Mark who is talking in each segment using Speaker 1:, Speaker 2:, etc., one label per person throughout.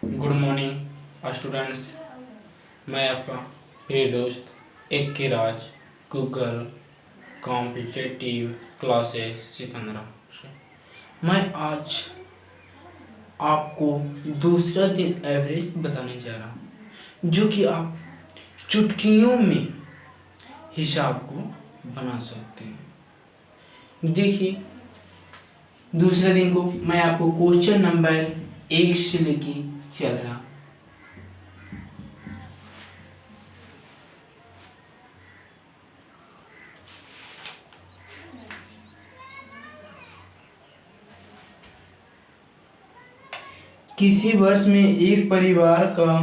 Speaker 1: Good morning students. मैं आपका प्रिय दोस्त एक के राज गूगल कॉम्पिटिटिव क्लासेस सिकंदरा से मैं आज आपको दूसरा दिन एवरेज बताने जा रहा हूँ, जो कि आप चुटकियों में हिसाब को बना सकते हैं। देखिए, दूसरे दिन को मैं आपको क्वेश्चन नंबर 1 से लेके चल रहा। किसी वर्ष में एक परिवार का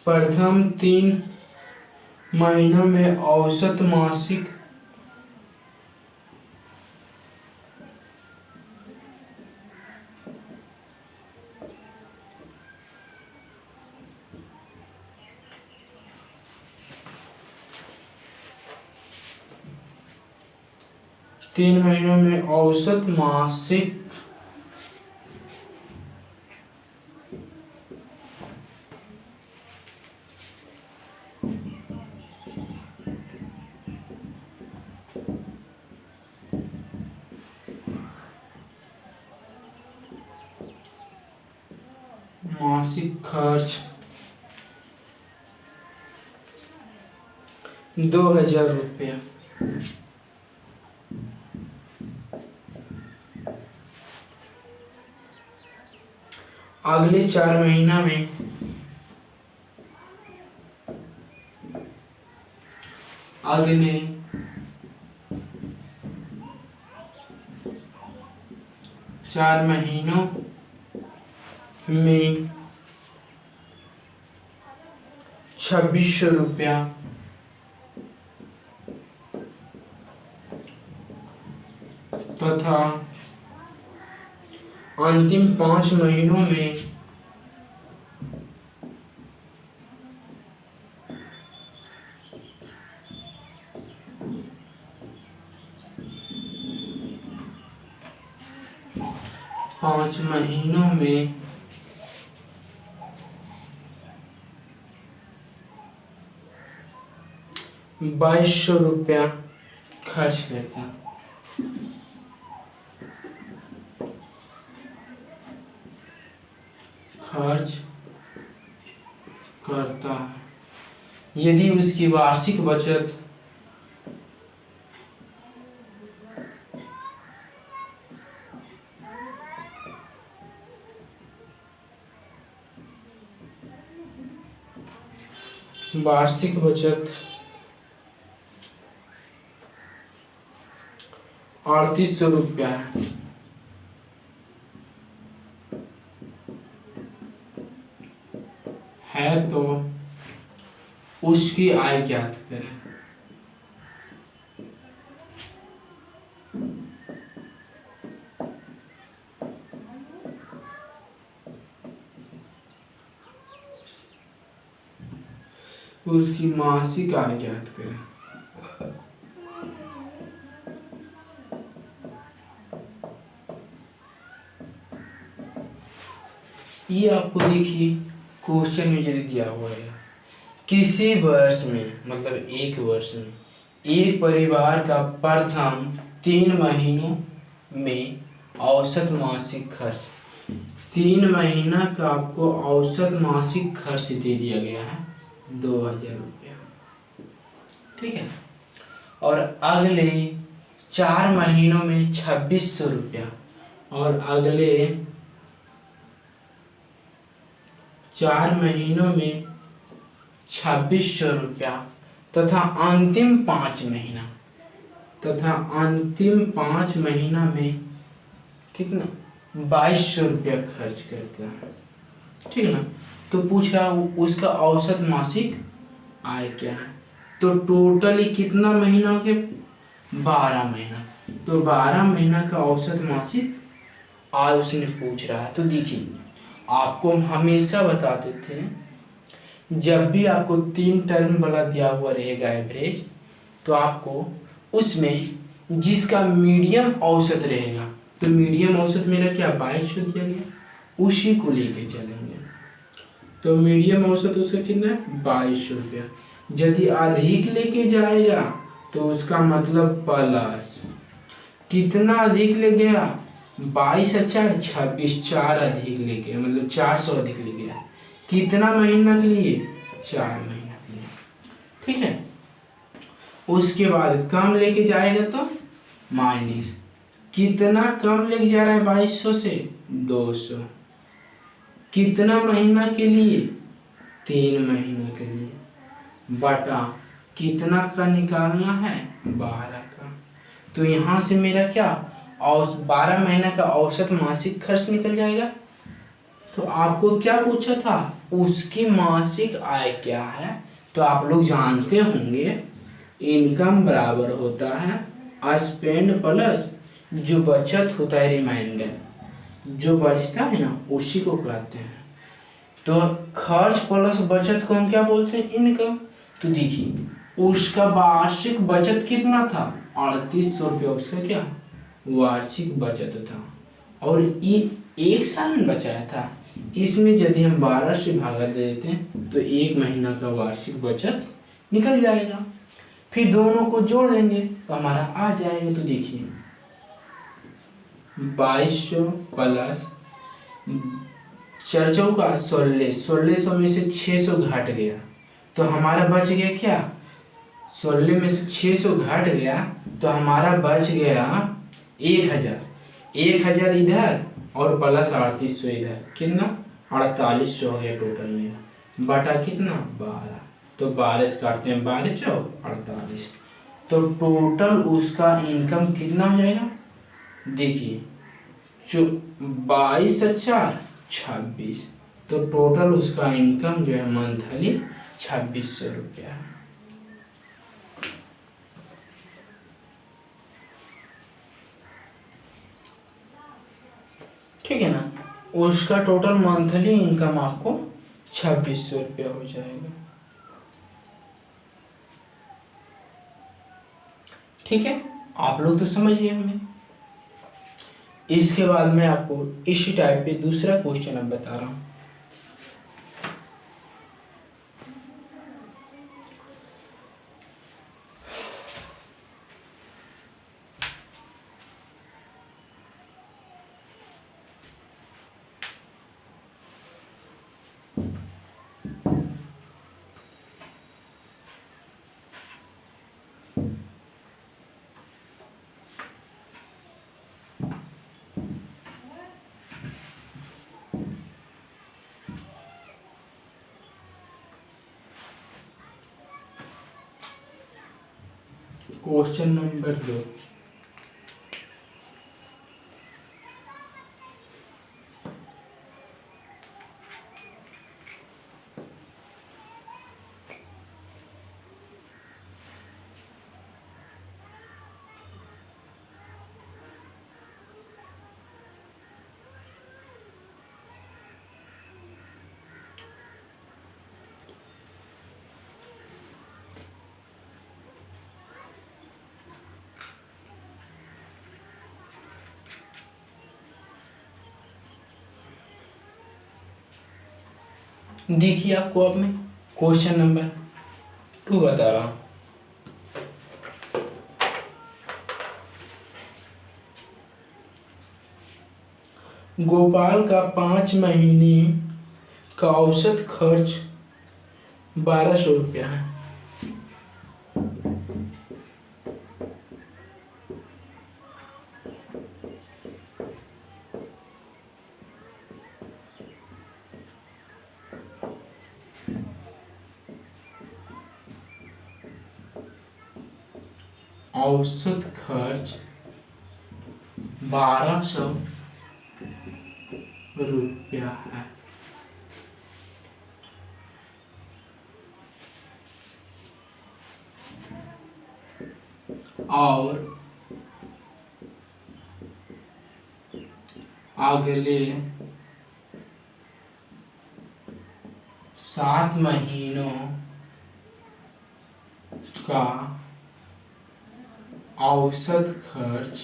Speaker 1: प्रथम 3 महीनों में औसत मासिक खर्च 2000 रुपया। अगले 4 महीना में अगले 4 महीनों में 2600 रुपया तथा अंतिम 5 महीनों में 2200 रुपया खर्च करता है। यदि उसकी वार्षिक बचत वार्षिक बचत 3800 रुपया है तो उसकी आय ज्ञात करें। उसकी मासिक आय ज्ञात करें। ये आपको देखिए क्वेश्चन में यदि दिया हुआ है, किसी वर्ष में मतलब एक वर्ष में एक परिवार का प्रथम 3 महीनों में औसत मासिक खर्च 3 महीना का आपको औसत मासिक खर्च दे दिया गया है 2000 रुपया, ठीक है। और अगले 4 महीनों में 2600 रुपया और अगले 4 महीनों में 2600 रुपया तथा अंतिम 5 महीना में कितना 2200 रुपया खर्च करता है, ठीक है ना। तो पूछ रहा उसका औसत मासिक आय क्या है। तो टोटली कितना महीना हो गया, 12 महीना। तो 12 महीना का औसत मासिक आय उसने पूछ रहा है। तो देखिए आपको हम हमेशा बताते थे जब भी आपको 3 टर्म वाला दिया हुआ रहेगा एवरेज, तो आपको उसमें जिसका मीडियम औसत रहेगा, तो मीडियम औसत मेरा क्या 2200 दिया गया, उसी को लेके चलेंगे। तो मीडियम औसत उसका कितना है 2200 रुपया। यदि अधिक लेके जाएगा तो उसका मतलब प्लस, कितना अधिक ले गया 22 4 26, 4 अधिक ले गया मतलब 400 अधिक ले गया। कितना महीना के लिए, 4 महीना के लिए। ठीक है, उसके बाद कम लेके जाएगा तो माइनस, कितना कम लेके जा रहा है 2200 से 200, कितना महीना के लिए 3 महीना के लिए, बटा कितना का निकालना है 12 का। तो यहाँ से मेरा क्या 12 महीना का औसत मासिक खर्च निकल जाएगा। तो आपको क्या पूछा था, उसकी मासिक आय क्या है। तो आप लोग जानते होंगे इनकम बराबर होता है स्पेंड प्लस जो बचत होता है रिमाइंडर, जो बचता है ना उसी को कहते हैं। तो खर्च प्लस बचत को हम क्या बोलते हैं, इनकम। तो देखिए उसका वार्षिक बचत कितना था 3800 रुपया, उसका क्या वार्षिक बचत था। और ये 1 साल में बचाया था। इसमें यदि हम 12 से भागा दे देते हैं तो 1 महीना का वार्षिक बचत निकल जाएगा। फिर दोनों को जोड़ देंगे तो हमारा आ जाएगा। तो देखिए 2200 प्लस 4 चौका 1600 में से 600 घट गया, तो हमारा बच गया क्या 16 में से 600 घट गया, तो हमारा बच गया 1000 इधर और प्लस 3800 इधर, कितना 4800 हो गया टोटल मेरा, बटा कितना 12। तो 12 से काटते हैं 12 चौक 48। तो टोटल उसका इनकम कितना हो जाएगा, देखिए 22 4 26। तो टोटल उसका इनकम जो है मंथली 2600 रुपया है। ठीक है ना, उसका टोटल मंथली इनकम आपको 2600 रुपया हो जाएगा। ठीक है, आप लोग तो समझिए हमें। इसके बाद मैं आपको इसी टाइप पे दूसरा क्वेश्चन अब बता रहा हूँ। क्वेश्चन नंबर 2, देखिए आपको अब मैं क्वेश्चन नंबर 2 बता रहा हूँ। गोपाल का 5 महीने का औसत खर्च 1200 रुपया है। औसत खर्च 1200 रुपया है। और अगले 7 महीनों का औसत खर्च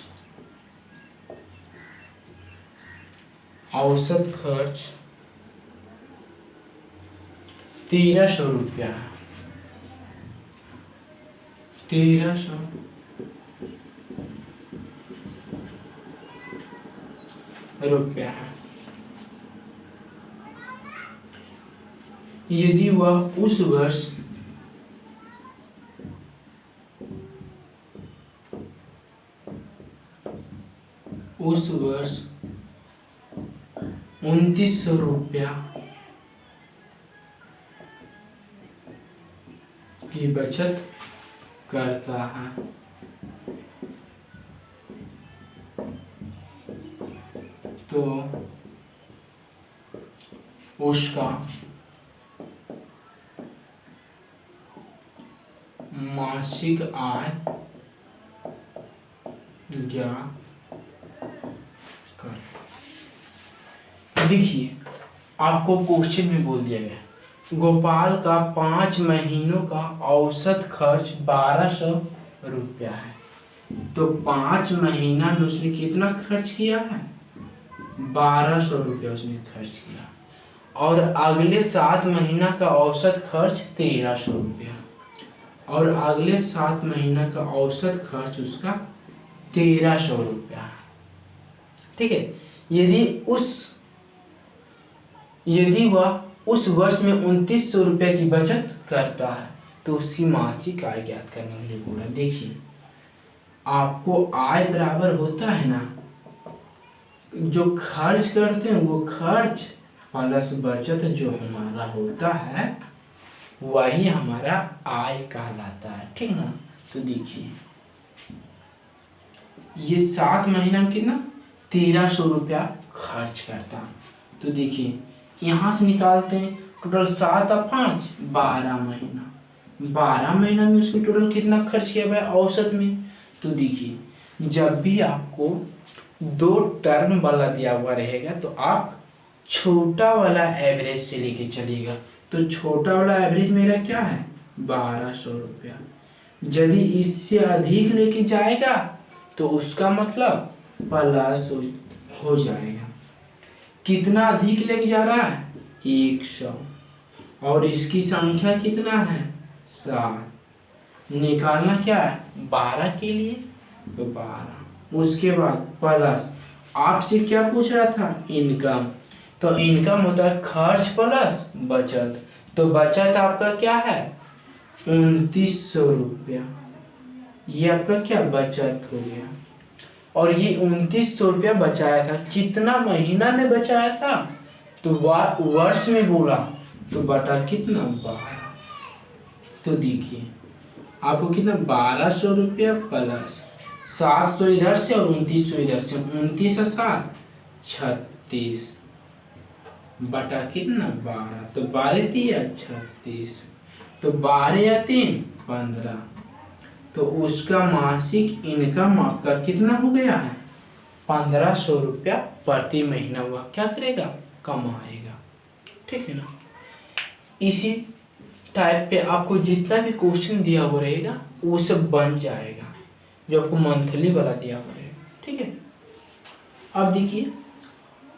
Speaker 1: 1300 रुपया है। 1300 रुपया है। यदि वह उस वर्ष उस वर्ष 2900 रुपया की बचत करता है तो उसका मासिक आय क्या कर। देखिए आपको क्वेश्चन में बोल दिया गया गोपाल का 5 महीनों का औसत खर्च 1200 रुपया है। तो 5 महीना में उसने कितना खर्च किया है? 1200 रुपया उसने खर्च किया। और अगले 7 महीना का औसत खर्च 1300 रुपया। और अगले 7 महीना का औसत खर्च उसका 1300 रुपया। ठीक है। यदि वह उस वर्ष में 2900 रुपये की बचत करता है तो उसकी मासिक आय ज्ञात करने के लिए बोला। देखिए आपको आय बराबर होता है ना, जो खर्च करते हैं वो खर्च प्लस बचत जो हमारा होता है वही हमारा आय कहलाता है। ठीक ना। तो देखिए ये 7 महीना में कितना 1300 रुपया खर्च करता। तो देखिए यहाँ से निकालते हैं टोटल 7 और 5 12 महीना। 12 महीना में उसने टोटल कितना खर्च किया हुआ है औसत में। तो देखिए जब भी आपको 2 टर्म वाला दिया हुआ रहेगा तो आप छोटा वाला एवरेज से लेके चलिएगा। तो छोटा वाला एवरेज मेरा क्या है 1200 रुपया। यदि इससे अधिक लेके जाएगा तो उसका मतलब प्लस हो जाएगा। कितना अधिक लेके जा रहा है 100 और इसकी संख्या कितना है 7। निकालना क्या है 12 के लिए तो 12। उसके बाद प्लस आपसे क्या पूछ रहा था इनकम। तो इनकम होता है खर्च प्लस बचत। तो बचत आपका क्या है 2900 रुपया। ये आपका क्या बचत हो गया। और ये 2900 रुपया बचाया था कितना महीना में बचाया था तो वर्ष में बोला तो बटा कितना 12। तो देखिए आपको कितना 1200 रुपया प्लस 700 इधर से और 2900 इधर से 29 और 7 36 बटा कितना 12। तो 12 दिया 36 तो 12 या 3 15। तो उसका मासिक इनकम आपका कितना हो गया है 1500 रुपया प्रति महीना हुआ क्या करेगा कमाएगा। ठीक है ना। इसी टाइप पे आपको जितना भी क्वेश्चन दिया हुआ रहेगा वो सब बन जाएगा जो आपको मंथली वाला दिया हुआ रहेगा। ठीक है। अब देखिए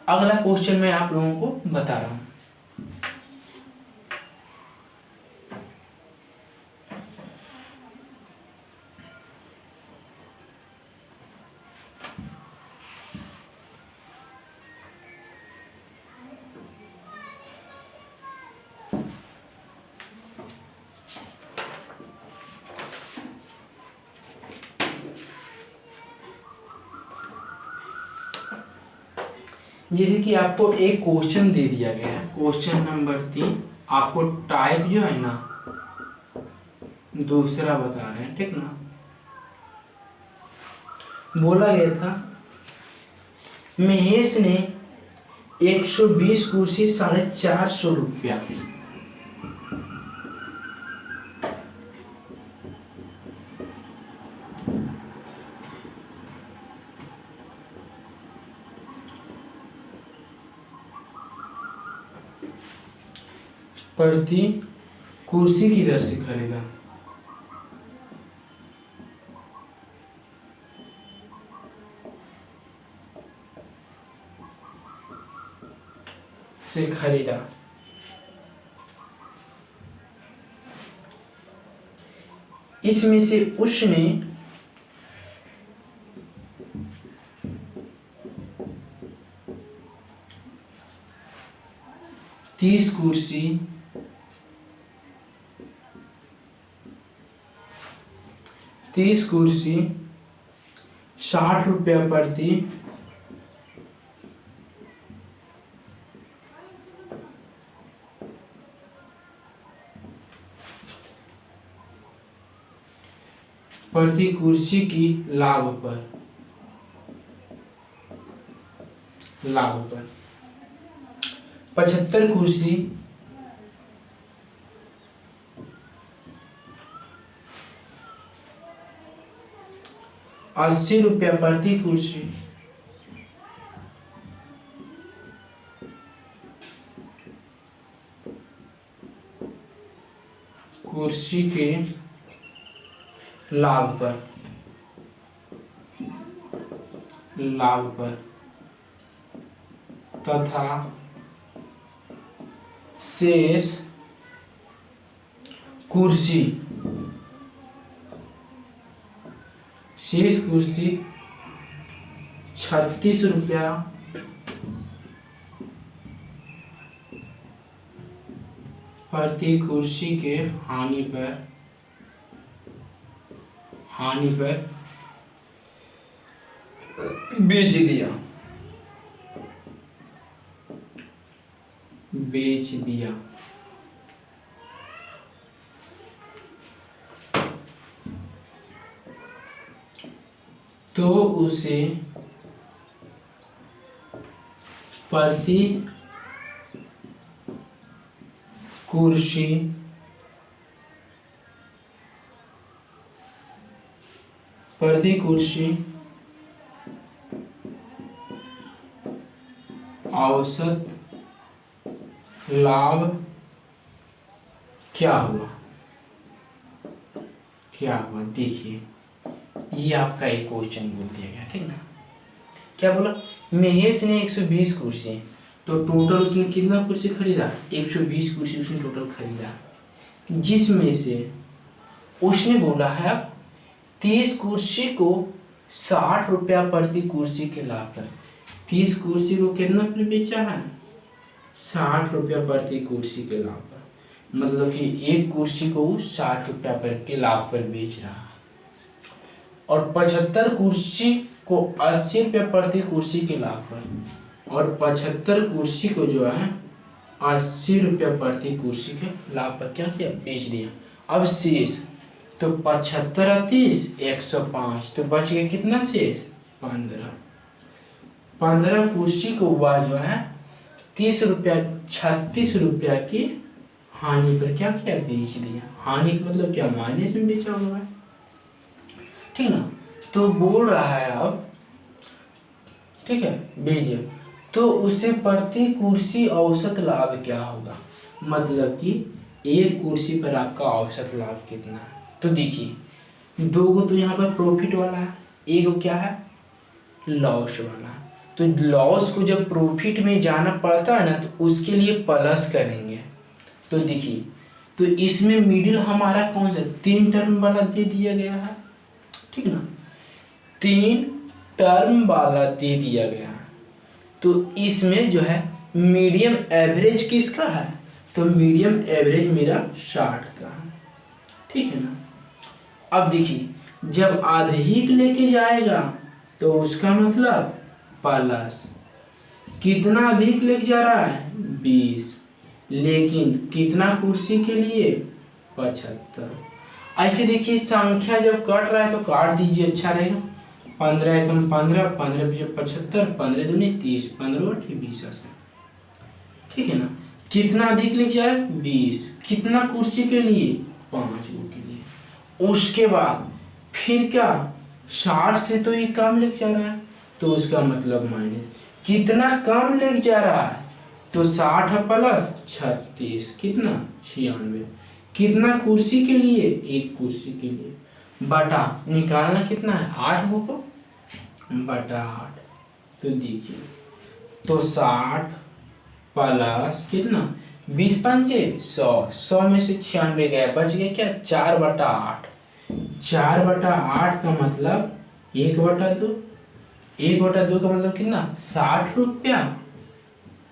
Speaker 1: अगला क्वेश्चन मैं आप लोगों को बता रहा हूँ। जैसे कि आपको एक क्वेश्चन दे दिया गया है क्वेश्चन नंबर 3। आपको टाइप जो है ना दूसरा बता रहे हैं। ठीक ना। बोला गया था महेश ने 120 कुर्सी 450 रुपया प्रति कुर्सी की दर से खरीदा। से खरीदा। इसमें से उसने 30 कुर्सी 60 रुपया प्रति कुर्सी की लाभ पर 75 कुर्सी 80 रुपया प्रति कुर्सी के लाभ पर तथा शेष कुर्सी 36 रुपया प्रति कुर्सी के हानि पर बेच दिया। तो उसे प्रति कुर्सी औसत लाभ क्या हुआ? देखिए, ये आपका एक क्वेश्चन बोल दिया गया, ठीक ना। क्या बोला? महेश ने 120 कुर्सी, तो टोटल उसने कितना कुर्सी खरीदा? 120 कुर्सी उसने टोटल खरीदा, जिसमें से उसने बोला है 30 कुर्सी को 60 रुपया प्रति कुर्सी के लाभ पर। 30 कुर्सी को कितना पर बेचा है? 60 रुपया प्रति कुर्सी के लाभ पर, मतलब कि एक कुर्सी को 60 रुपया पर के लाभ पर बेच रहा है। और 75 कुर्सी को 80 रुपया प्रति कुर्सी के लाभ पर, और 75 कुर्सी को जो है 80 रुपया प्रति कुर्सी के लाभ पर क्या किया? बेच दिया। अब शेष तो 75 30 105, तो बच गया कितना शेष? 15 कुर्सी को वह जो है 36 रुपया की हानि पर क्या किया? बेच दिया। हानि का मतलब क्या? माइनस में बेचा हुआ है, ठीक ना। तो बोल रहा है अब, ठीक है, बेच दिया, तो उसे प्रति कुर्सी औसत लाभ क्या होगा? मतलब कि एक कुर्सी पर आपका औसत लाभ कितना है? तो देखिए, 2 को तो यहाँ पर प्रॉफिट वाला है, एक को क्या है? लॉस वाला। तो लॉस को जब प्रॉफिट में जाना पड़ता है ना, तो उसके लिए प्लस करेंगे। तो देखिए, तो इसमें मिडिल हमारा कौन सा? 3 टर्म वाला दे दिया गया है, ठीक ना। 3 टर्म वाला दे दिया गया है, तो इसमें जो है मीडियम एवरेज किसका है? तो मीडियम एवरेज मेरा 60 का है, ठीक है ना। अब देखिए, जब अधिक लेके जाएगा तो उसका मतलब प्लस। कितना अधिक लेके जा रहा है? 20, लेकिन कितना कुर्सी के लिए? 75। ऐसे देखिए, संख्या जब कट रहा है तो काट दीजिए, अच्छा रहेगा। 15 एकम 15, 15 75, 15 दूनी 30, 15 20 80, ठीक है ना। कितना अधिक लेके जा रहा है? 20। कितना कुर्सी के लिए? 5 गो के लिए। उसके बाद फिर क्या? 60 से तो ये कम लेके जा रहा है, तो उसका मतलब माइनस। कितना कम लेके जा रहा है? तो 60 प्लस 36 कितना 96। कितना कुर्सी के लिए, एक कुर्सी के लिए, बटा निकालना कितना है 8 को बटा 8। तो दीजिए तो 60 प्लस कितना 20 पंचे 100, 100 में से 96 गया, बच गया क्या 4 बटा 8। 4 बटा 8 का मतलब 1 बटा 2, 1 बटा 2 का मतलब कितना 60 रुपया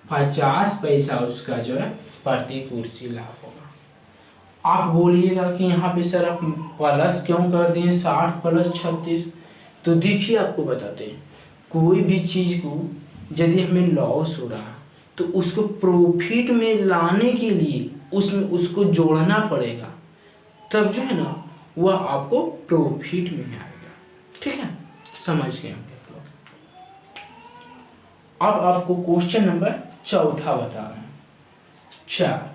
Speaker 1: 50 पैसा उसका जो है प्रति कुर्सी लाभ होगा। आप बोलिएगा कि यहाँ पे सर आप प्लस क्यों कर दिए 60 प्लस 36। तो देखिए आपको बताते हैं, कोई भी चीज़ को यदि हमें लॉस हो रहा है तो उसको प्रॉफिट में लाने के लिए उसमें उसको जोड़ना पड़ेगा, तब जो है ना वह आपको प्रॉफिट में आएगा। ठीक है, समझ गए हम लोग। अब आपको क्वेश्चन नंबर 4 बता रहे हैं। 4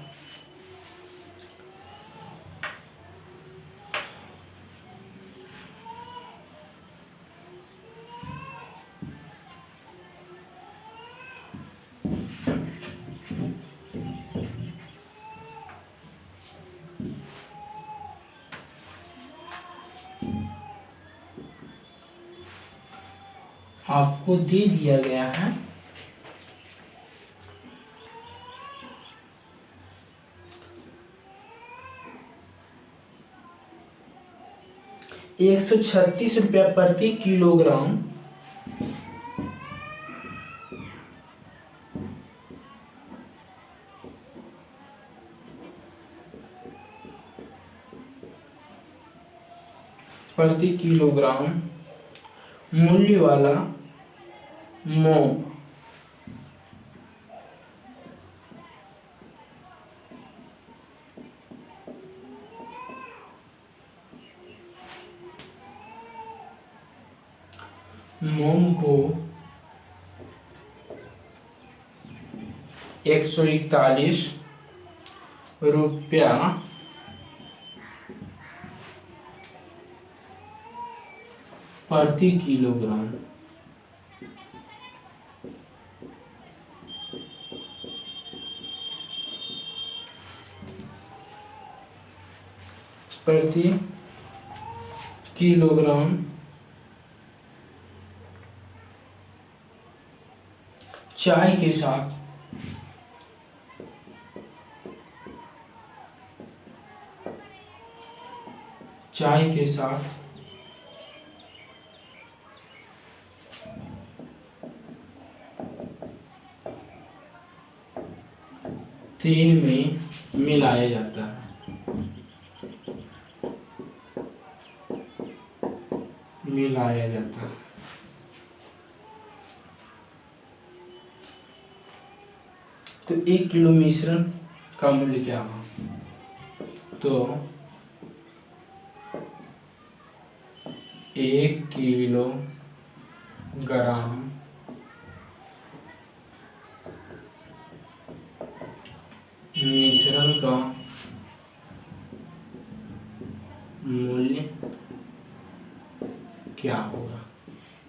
Speaker 1: आपको दे दिया गया है ₹136 प्रति किलोग्राम मूल्य वाला मोम को 141 रुपया प्रति किलोग्राम चाय के साथ तेल में मिलाया जाता है। तो 1 किलो मिश्रण का मूल्य क्या होगा? तो 1 किलोग्राम मिश्रण का मूल्य क्या होगा?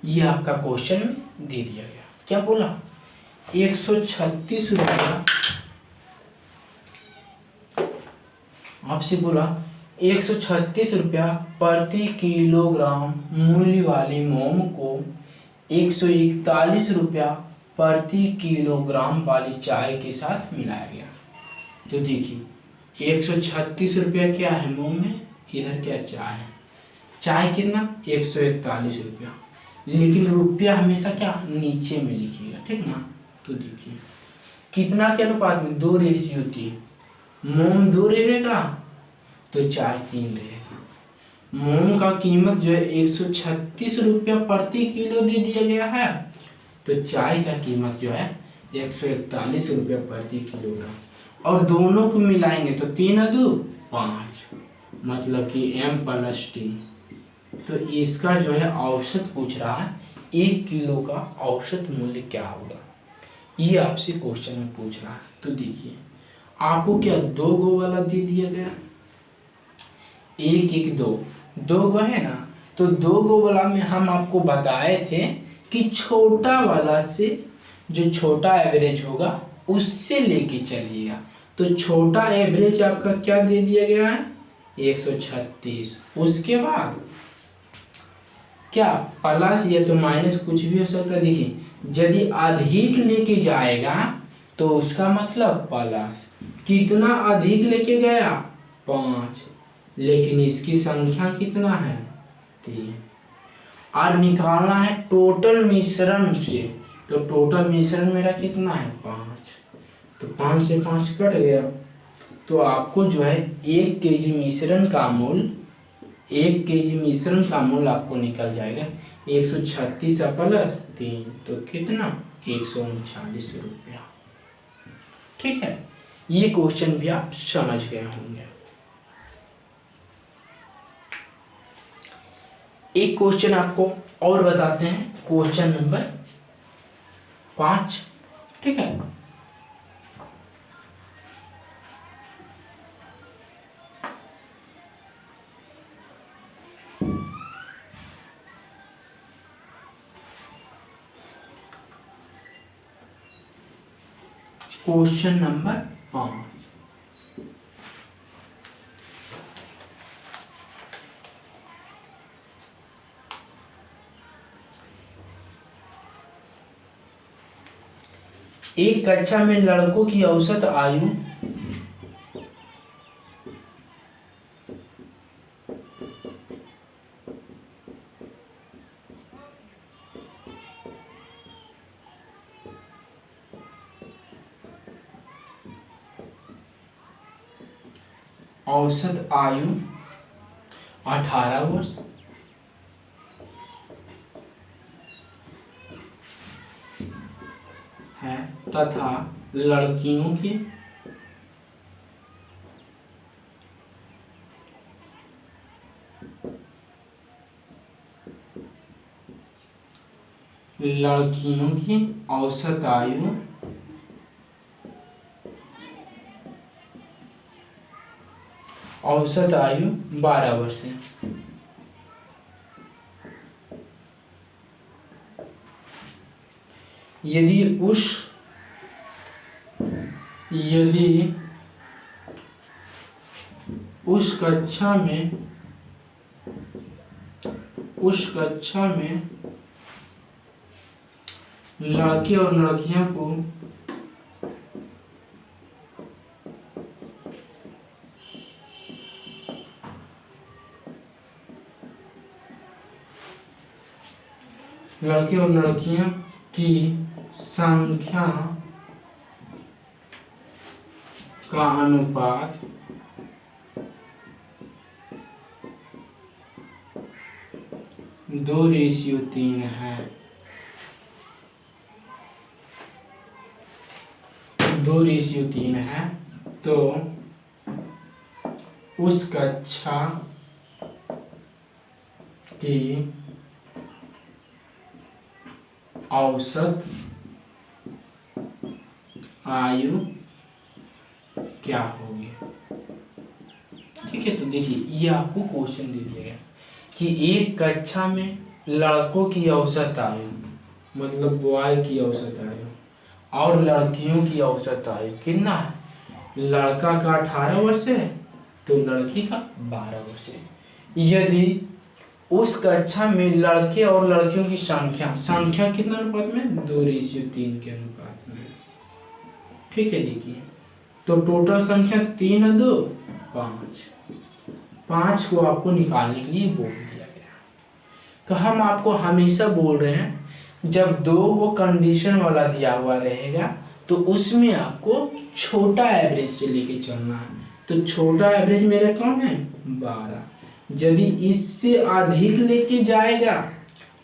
Speaker 1: ये आपका क्वेश्चन में दे दिया गया। क्या बोला? 136 रुपया, आपसे बोला 136 रुपया प्रति किलोग्राम मूल्य वाली मोम को 141 रुपया प्रति किलोग्राम वाली चाय के साथ मिलाया गया। तो देखिए 136 रुपया क्या है मोम में, इधर क्या चाय है, चाय कितना 141 रुपया, लेकिन रुपया हमेशा क्या नीचे में लिखिएगा, ठीक ना। तो देखिए कितना के अनुपात में 2 रेशियो 3, मोम 2 रहेगा तो चाय 3 रहेगा। मोम का कीमत जो है 136 रुपया प्रति किलो दे दिया गया है, तो चाय का कीमत जो है 141 रुपया प्रति किलोग्राम, और दोनों को मिलाएंगे तो 3 और 2 5, मतलब कि m + t। तो इसका जो है औसत पूछ रहा है, 1 किलो का औसत मूल्य क्या होगा, ये आपसे क्वेश्चन में पूछ रहा है। तो देखिए आपको क्या 2 गो वाला दे दिया गया, 1 1 2 2 गो है ना, तो 2 गो वाला में हम आपको बताए थे कि छोटा वाला से जो छोटा एवरेज होगा उससे लेके चलिएगा। तो छोटा एवरेज आपका क्या दे दिया गया है 136। उसके बाद क्या प्लस या तो माइनस कुछ भी हो सकता है। देखिए यदि अधिक लेके जाएगा तो उसका मतलब प्लस, कितना अधिक लेके गया 5, लेकिन इसकी संख्या कितना है 3, और निकालना है टोटल मिश्रण से। तो टोटल मिश्रण मेरा कितना है 5, तो 5 से 5 कट गया। तो आपको जो है 1 केजी मिश्रण का मूल्य, 1 केजी मिश्रण का मूल्य आपको निकल जाएगा 136 प्लस 3, तो कितना 139 रुपया। ठीक है, ये क्वेश्चन भी आप समझ गए होंगे। एक क्वेश्चन आपको और बताते हैं, क्वेश्चन नंबर 5। ठीक है, क्वेश्चन नंबर 5। एक कक्षा में लड़कों की औसत आयु औसत आयु 18 वर्ष है तथा लड़कियों की औसत आयु 12 वर्ष है। यदि उस कक्षा में लड़के और लड़कियों को लड़के और लड़कियों की संख्या का अनुपात 2:3 है, 2:3 है, तो उस कक्षा की औसत आयु क्या होगी। ठीक है, तो देखिए ये आपको क्वेश्चन दे दिया गया कि एक कक्षा में लड़कों की औसत आयु मतलब बॉय की औसत आयु और लड़कियों की औसत आयु कितना है। लड़का का 18 वर्ष है तो लड़की का 12 वर्ष है। यदि उस कक्षा में लड़के और लड़कियों की संख्या कितना अनुपात में 2:3 के अनुपात में। ठीक है, देखिए तो टोटल संख्या 3 और 2 5 को आपको निकालने के लिए बोल दिया गया। तो हम आपको हमेशा बोल रहे हैं जब 2 को कंडीशन वाला दिया हुआ रहेगा तो उसमें आपको छोटा एवरेज से लेके चलना है। तो छोटा एवरेज मेरा कौन है 12। यदि इससे अधिक लेके जाएगा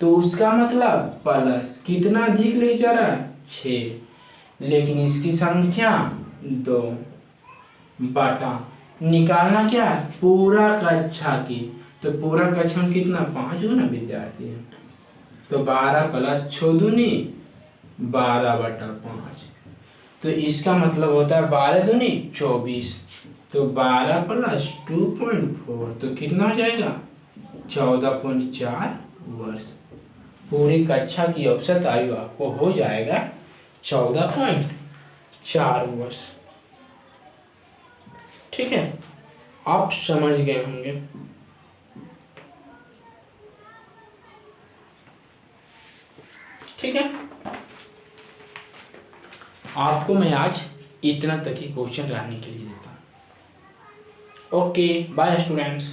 Speaker 1: तो उसका मतलब प्लस, कितना अधिक ले जा रहा है 6, लेकिन इसकी संख्या 2 बटा निकालना क्या है पूरा कक्षा की। तो पूरा कक्षा में कितना 5 हो ना विद्यार्थी है, तो 12 प्लस 6 दूनी 12/5। तो इसका मतलब होता है 12 दूनी 24, तो 12 प्लस 2.4 तो कितना हो जाएगा 14.4 वर्ष। पूरी कक्षा की औसत आयु आपको हो जाएगा 14.4 4 वर्ष। ठीक है, आप समझ गए होंगे। ठीक है, आपको मैं आज इतना तक ही क्वेश्चन रहने के लिए देता हूँ। Okay, bye students.